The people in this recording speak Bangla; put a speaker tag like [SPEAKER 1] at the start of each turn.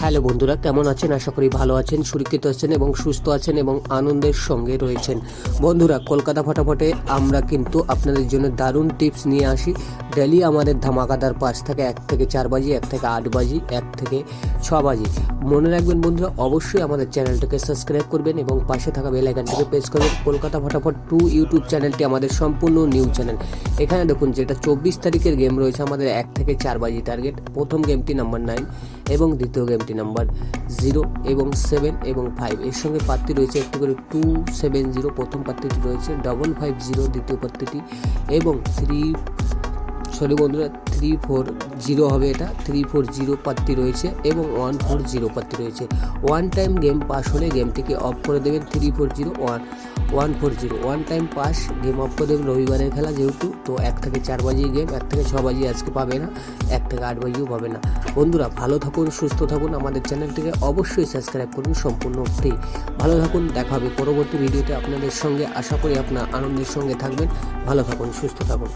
[SPEAKER 1] হ্যালো বন্ধুরা, কেমন আছেন? আশা করি ভালো আছেন, সুরক্ষিত আছেন এবং সুস্থ আছেন এবং আনন্দের সঙ্গে রয়েছেন। বন্ধুরা, কলকাতা ফটাফটে আমরা কিন্তু আপনাদের জন্য দারুণ টিপস নিয়ে আসি। ডেলি আমাদের ধামাকাদার 5 থেকে 1 থেকে 4 বাজি, 1 থেকে 8 বাজি, 1 থেকে 6 বাজি। মনে রাখবেন বন্ধুরা, অবশ্যই আমাদের চ্যানেলটাকে সাবস্ক্রাইব করবেন এবং পাশে থাকা বেল আইকনটিকে প্রেস করবেন। কলকাতা ফটাফট 2 ইউটিউব চ্যানেলটি আমাদের সম্পূর্ণ নিউ চ্যানেল। এখানে দেখুন, যেটা 24 তারিখের গেম রয়েছে আমাদের 1 থেকে 4 বাজি টার্গেট। প্রথম গেমটি নাম্বার 9 এবং দ্বিতীয় গেমটি নাম্বার 0 এবং 7 এবং 5। এর সঙ্গে প্রার্থী রয়েছে একটি করে 270, প্রথম প্রার্থীটি রয়েছে 550 দ্বিতীয় প্রার্থীটি, এবং 340 হবে, এটা 340 প্রার্থী রয়েছে এবং 140 প্রার্থী রয়েছে। ওয়ান টাইম গেম পাস হলে গেমটিকে অফ করে দেবেন। 140 one time pass, game of করে দেবেন। রবিবারের খেলা যেহেতু, তো 1 থেকে 4 বাজি গেম, 1 থেকে 6 বাজি আজকে পাবে না, 1 থেকে 8 বাজিও পাবে না। বন্ধুরা, ভালো থাকুন, সুস্থ থাকুন, আমাদের চ্যানেলটিকে অবশ্যই সাবস্ক্রাইব করুন, সম্পূর্ণ ফ্রি। ভালো থাকুন, দেখা হবে পরবর্তী ভিডিওতে আপনাদের সঙ্গে। আশা করি আপনার আনন্দের সঙ্গে থাকবেন। ভালো থাকুন, সুস্থ থাকুন।